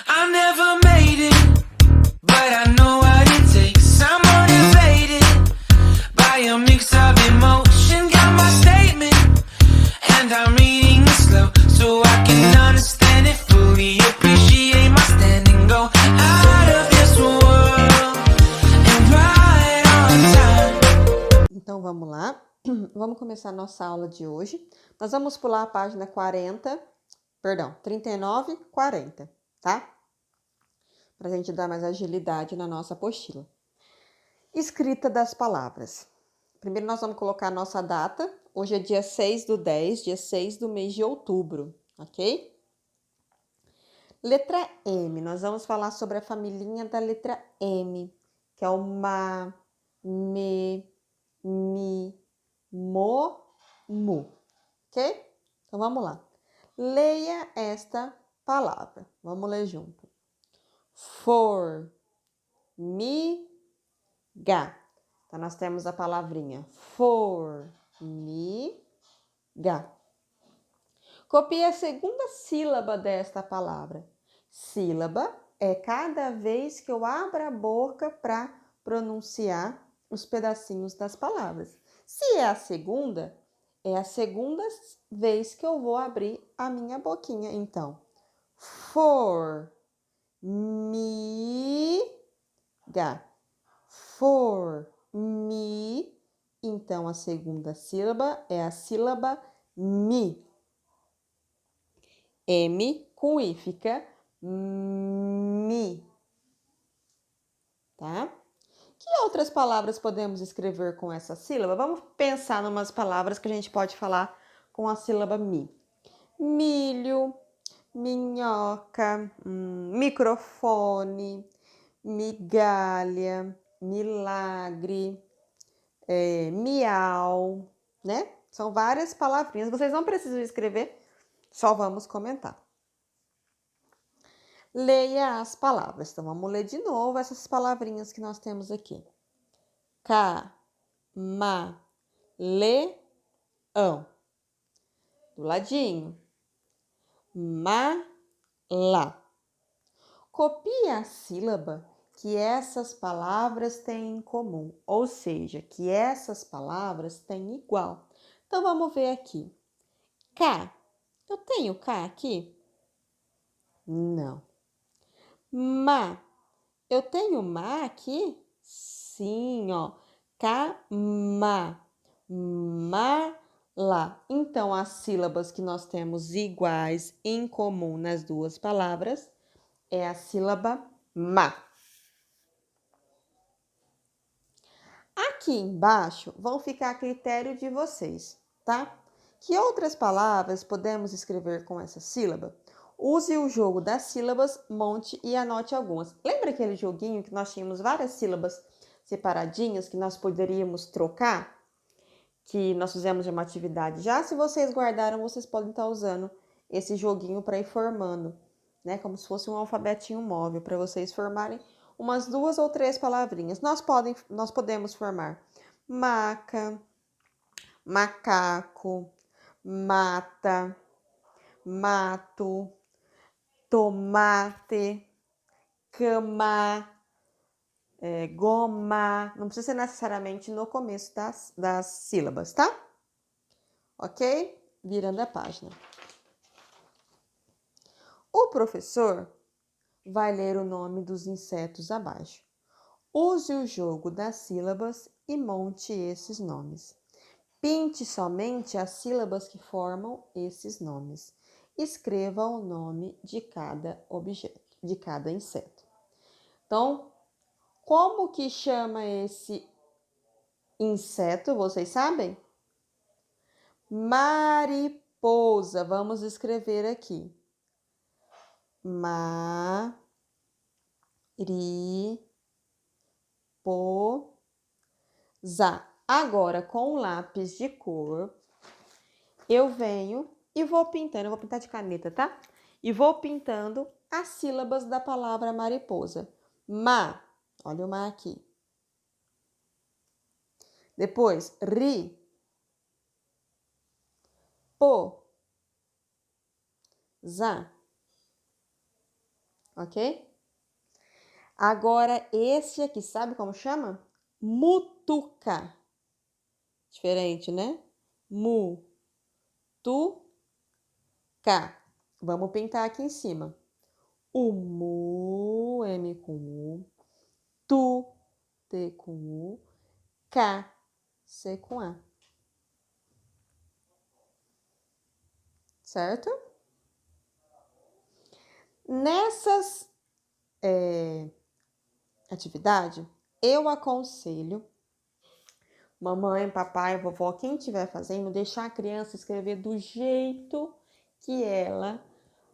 I never made it, but I know what it takes. I'm motivated by a mix of emotion. Got my statement, and I'm reading it slow so I can understand it fully. Appreciate my standing, go out of this world and right on time. Então vamos lá, vamos começar a nossa aula de hoje. Nós vamos pular a página 39, 40, tá? Para a gente dar mais agilidade na nossa apostila. Escrita das palavras. Primeiro nós vamos colocar a nossa data. Hoje é dia 6/10, dia 6 do mês de outubro, ok? Letra M, nós vamos falar sobre a família da letra M, que é o ma, me, mi, mo, mu, ok? Então vamos lá. Leia esta palavra. Vamos ler junto. Formiga. Então nós temos a palavrinha formiga. Copie a segunda sílaba desta palavra. Sílaba é cada vez que eu abro a boca para pronunciar os pedacinhos das palavras. Se é a segunda vez que eu vou abrir a minha boquinha. Então, formiga. Formi. Então, a segunda sílaba é a sílaba mi. M com I, fica mi, tá? Que outras palavras podemos escrever com essa sílaba? Vamos pensar em umas palavras que a gente pode falar com a sílaba mi. Milho, minhoca, microfone, migalha, milagre, miau, né? São várias palavrinhas. Vocês não precisam escrever, só vamos comentar. Leia as palavras. Então, vamos ler de novo essas palavrinhas que nós temos aqui. Camaleão. Do ladinho. Mala. Copie a sílaba que essas palavras têm em comum, ou seja, que essas palavras têm igual. Então, vamos ver aqui. K. Eu tenho K aqui? Não. Ma. Eu tenho ma aqui? Sim, ó. Cama. Mala. Então, as sílabas que nós temos iguais, em comum nas duas palavras, é a sílaba ma. Aqui embaixo vão ficar a critério de vocês, tá? Que outras palavras podemos escrever com essa sílaba? Use o jogo das sílabas, monte e anote algumas. Lembra aquele joguinho que nós tínhamos várias sílabas separadinhas que nós poderíamos trocar? Que nós fizemos de uma atividade. Já se vocês guardaram, vocês podem estar usando esse joguinho para ir formando, né? Como se fosse um alfabetinho móvel, para vocês formarem umas 2 ou 3 palavrinhas. Nós podemos formar maca, macaco, mata, mato, tomate, cama, goma. Não precisa ser necessariamente no começo das sílabas, tá? Ok? Virando a página. O professor vai ler o nome dos insetos abaixo. Use o jogo das sílabas e monte esses nomes. Pinte somente as sílabas que formam esses nomes. Escreva o nome de cada objeto, de cada inseto. Então, como que chama esse inseto, vocês sabem? Mariposa. Vamos escrever aqui. Mariposa. Agora, com um lápis de cor, eu venho e vou pintando. Eu vou pintar de caneta, tá? E vou pintando as sílabas da palavra mariposa. Ma. Olha o ma aqui. Depois, ri. Po. Za. ok? Agora, esse aqui, sabe como chama? Mutuca. Diferente, né? Mu, tu, cá. Vamos pintar aqui em cima. O mu, M com U. Tu, T com U. Cá, C com A. Certo? Nessas atividades, eu aconselho mamãe, papai, vovó, quem estiver fazendo, deixar a criança escrever do jeito que ela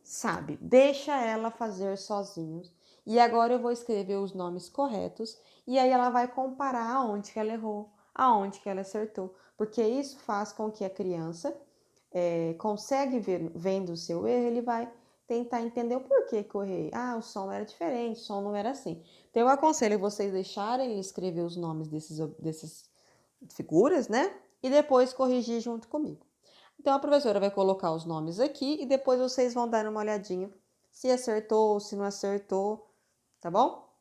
sabe. Deixa ela fazer sozinhos. E agora eu vou escrever os nomes corretos e aí ela vai comparar aonde que ela errou, aonde que ela acertou. Porque isso faz com que a criança consegue ver, vendo o seu erro, ele vai tentar entender o porquê que eu errei. Ah, o som era diferente, o som não era assim. Então eu aconselho vocês deixarem ele escrever os nomes desses figuras, né? E depois corrigir junto comigo. Então a professora vai colocar os nomes aqui e depois vocês vão dar uma olhadinha se acertou, se não acertou, tá bom?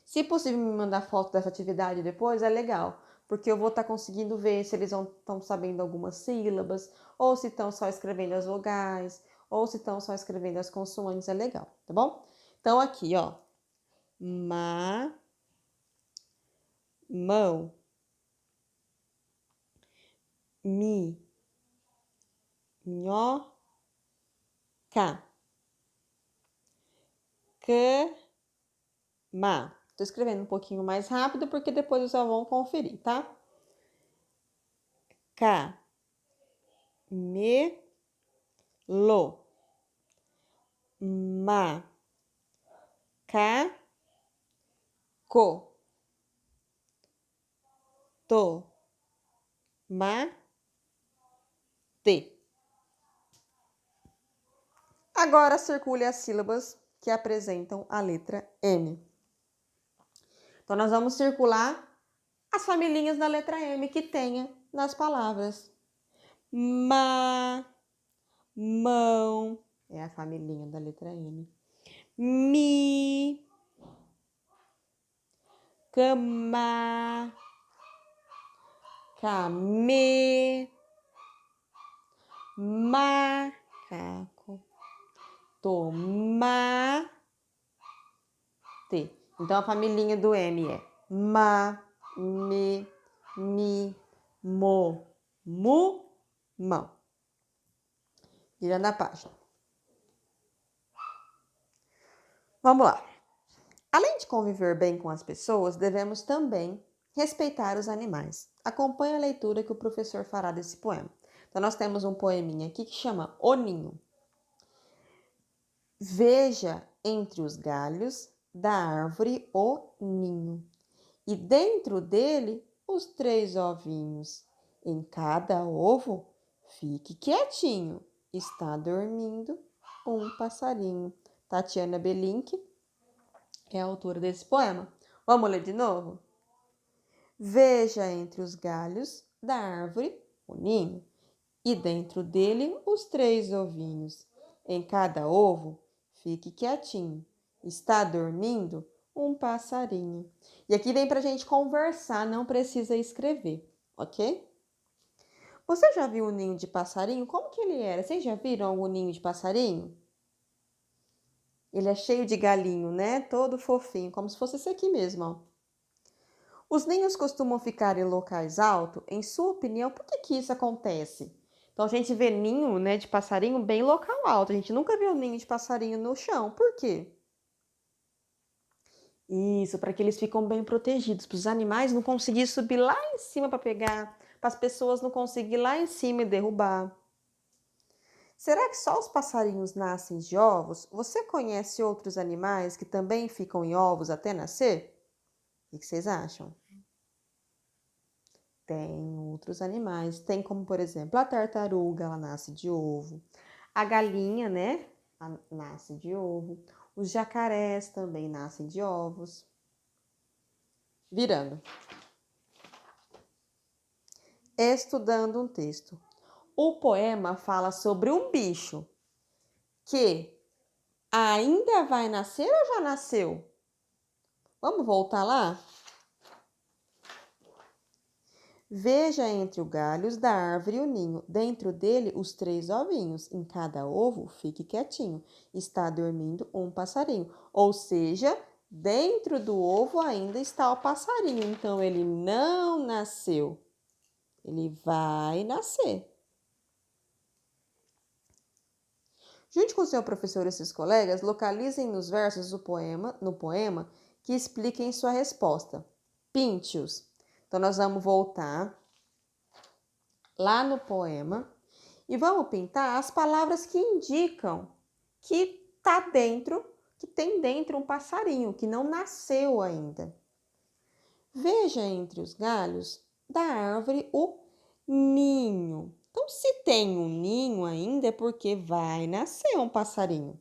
Se possível me mandar foto dessa atividade depois, é legal, porque eu vou estar conseguindo ver se eles estão sabendo algumas sílabas, ou se estão só escrevendo as vogais, ou se estão só escrevendo as consoantes, é legal, tá bom? Então aqui, ó, mão, mi, nho, cá, cama. Tô escrevendo um pouquinho mais rápido porque depois vocês vão conferir, tá? Camelo, macaco, tomate. Agora circule as sílabas que apresentam a letra M. Então, nós vamos circular as familhinhas da letra M que tenha nas palavras. Mão, é a familhinha da letra M. Mi, cama, camê, macaco, tomate. Então, a familhinha do M é ma, me, mi, mo, mu, mão. Virando a página. Vamos lá. Além de conviver bem com as pessoas, devemos também respeitar os animais. Acompanhe a leitura que o professor fará desse poema. Então, nós temos um poeminha aqui que chama O Ninho. Veja entre os galhos da árvore o ninho, e dentro dele os 3 ovinhos. Em cada ovo, fique quietinho, está dormindo um passarinho. Tatiana Belink é a autora desse poema. Vamos ler de novo? Veja entre os galhos da árvore o ninho, e dentro dele os 3 ovinhos. Em cada ovo, fique quietinho, está dormindo um passarinho. E aqui vem pra gente conversar, não precisa escrever, ok? Você já viu o ninho de passarinho? Como que ele era? Vocês já viram o ninho de passarinho? Ele é cheio de galinho, né? Todo fofinho, como se fosse esse aqui mesmo, ó. Os ninhos costumam ficar em locais altos? Em sua opinião, por que isso acontece? Então, a gente vê ninho, né, de passarinho bem local alto. A gente nunca viu ninho de passarinho no chão. Por quê? Isso, para que eles ficam bem protegidos, para os animais não conseguirem subir lá em cima para pegar, para as pessoas não conseguirem ir lá em cima e derrubar. Será que só os passarinhos nascem de ovos? Você conhece outros animais que também ficam em ovos até nascer? O que vocês acham? Tem outros animais. Tem como, por exemplo, a tartaruga, ela nasce de ovo. A galinha, né? Nasce de ovo. Os jacarés também nascem de ovos. Virando. Estudando um texto. O poema fala sobre um bicho que Ainda vai nascer ou já nasceu? Vamos voltar lá? Veja entre os galhos da árvore o ninho, dentro dele os 3 ovinhos. Em cada ovo, fique quietinho. Está dormindo um passarinho. Ou seja, dentro do ovo ainda está o passarinho. Então, ele não nasceu. Ele vai nascer. Junte com seu professor e seus colegas, localizem nos versos no poema que expliquem sua resposta. Pinte-os. Então, nós vamos voltar lá no poema e vamos pintar as palavras que indicam que tem dentro um passarinho que não nasceu ainda. Veja entre os galhos da árvore o ninho. Então, se tem um ninho ainda é porque vai nascer um passarinho.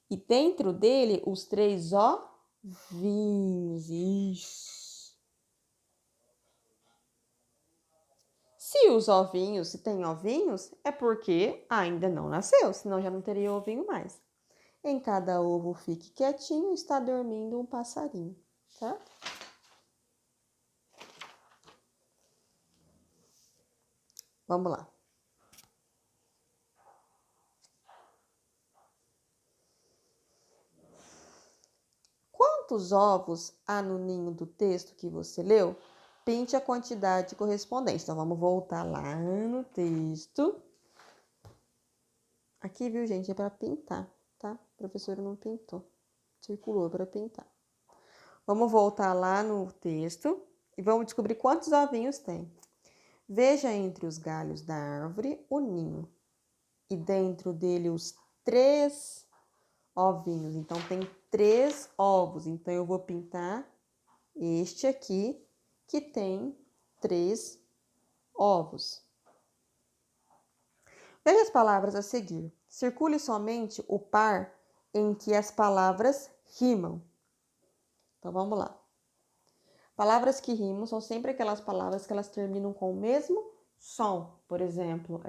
E dentro dele os 3 ovinhos. Isso. Se tem ovinhos, é porque ainda não nasceu, senão já não teria ovinho mais. Em cada ovo fique quietinho, está dormindo um passarinho, certo? Vamos lá. Quantos ovos há no ninho do texto que você leu? Pinte a quantidade correspondente. Então, vamos voltar lá no texto. Aqui, viu, gente, é para pintar, tá? A professora não pintou. Circulou para pintar. Vamos voltar lá no texto e vamos descobrir quantos ovinhos tem. Veja entre os galhos da árvore o ninho e dentro dele os 3 ovinhos. Então, tem 3 ovos. Então, eu vou pintar este aqui, que tem 3 ovos. Veja as palavras a seguir. Circule somente o par em que as palavras rimam. Então, vamos lá. Palavras que rimam são sempre aquelas palavras que elas terminam com o mesmo som. Por exemplo,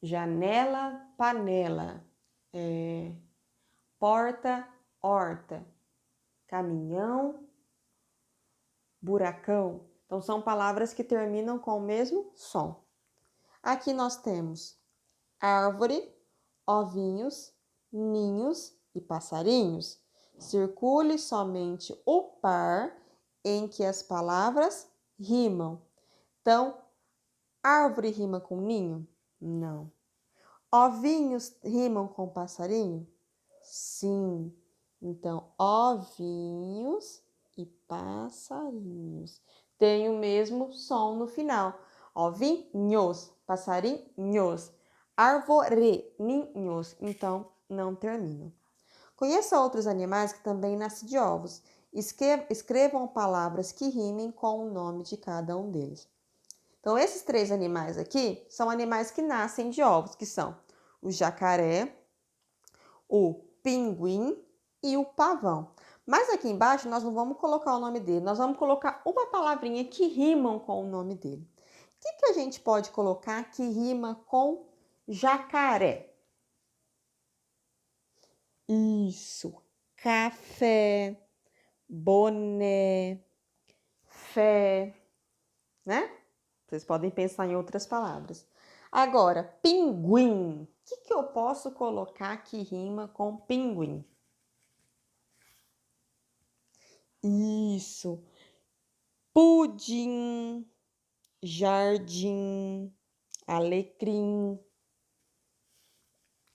janela, panela, porta, horta, caminhão, buracão. Então, são palavras que terminam com o mesmo som. Aqui nós temos árvore, ovinhos, ninhos e passarinhos. Circule somente o par em que as palavras rimam. Então, árvore rima com ninho? Não. Ovinhos rimam com passarinho? Sim. Então, ovinhos e passarinhos tem o mesmo som no final. Ovinhos, passarinhos, arvoreninhos. Então, não terminam. Conheça outros animais que também nascem de ovos. Escrevam palavras que rimem com o nome de cada um deles. Então, esses 3 animais aqui são animais que nascem de ovos, que são o jacaré, o pinguim e o pavão. Mas aqui embaixo nós não vamos colocar o nome dele, nós vamos colocar uma palavrinha que rimam com o nome dele. O que a gente pode colocar que rima com jacaré? Isso, café, boné, fé, né? Vocês podem pensar em outras palavras. Agora, pinguim. O que eu posso colocar que rima com pinguim? Isso. Pudim, jardim, alecrim.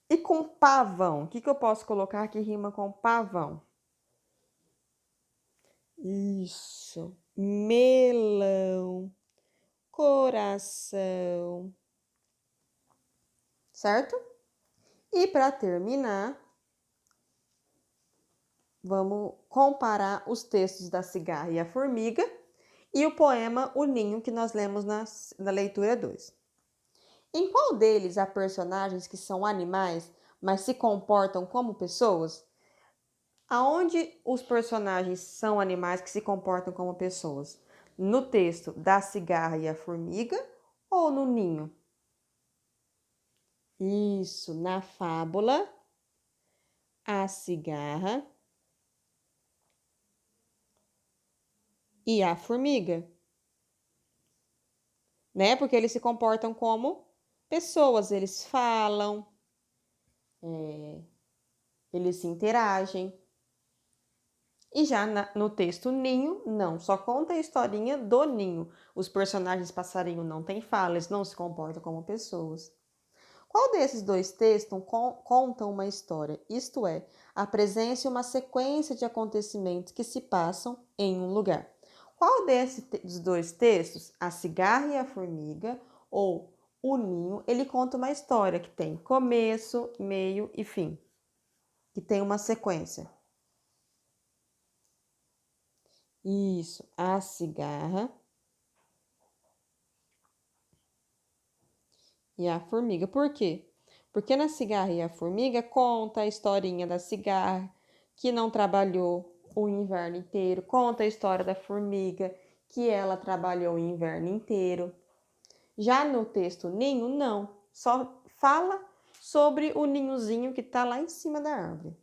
E com pavão? O que eu posso colocar que rima com pavão? Isso. Melão, coração. Certo? E para terminar, vamos comparar os textos da cigarra e a formiga e o poema O Ninho que nós lemos na leitura 2. Em qual deles há personagens que são animais, mas se comportam como pessoas? Aonde os personagens são animais que se comportam como pessoas? No texto da cigarra e a formiga ou no ninho? Isso, na fábula, a cigarra e a formiga, né? Porque eles se comportam como pessoas, eles falam, eles se interagem. E já no texto Ninho, não, só conta a historinha do ninho. Os personagens passarinho não têm fala, eles não se comportam como pessoas. Qual desses dois textos conta uma história? Isto é, apresenta uma sequência de acontecimentos que se passam em um lugar. Qual desses dois textos, a cigarra e a formiga, ou o ninho, ele conta uma história que tem começo, meio e fim, que tem uma sequência. Isso, a cigarra e a formiga. Por quê? Porque na cigarra e a formiga conta a historinha da cigarra que não trabalhou o inverno inteiro, conta a história da formiga que ela trabalhou o inverno inteiro. Já no texto Ninho, não, só fala sobre o ninhozinho que está lá em cima da árvore.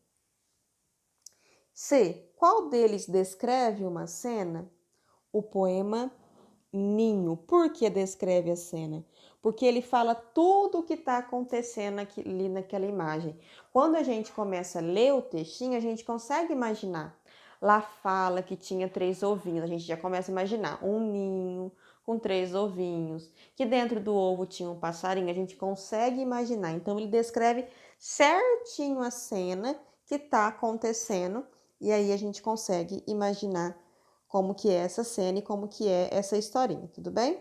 C. Qual deles descreve uma cena? O poema Ninho. Por que descreve a cena? Porque ele fala tudo o que está acontecendo ali naquela imagem. Quando a gente começa a ler o textinho, a gente consegue imaginar. Lá fala que tinha 3 ovinhos, a gente já começa a imaginar um ninho com 3 ovinhos, que dentro do ovo tinha um passarinho, a gente consegue imaginar. Então ele descreve certinho a cena que está acontecendo e aí a gente consegue imaginar como que é essa cena e como que é essa historinha, tudo bem?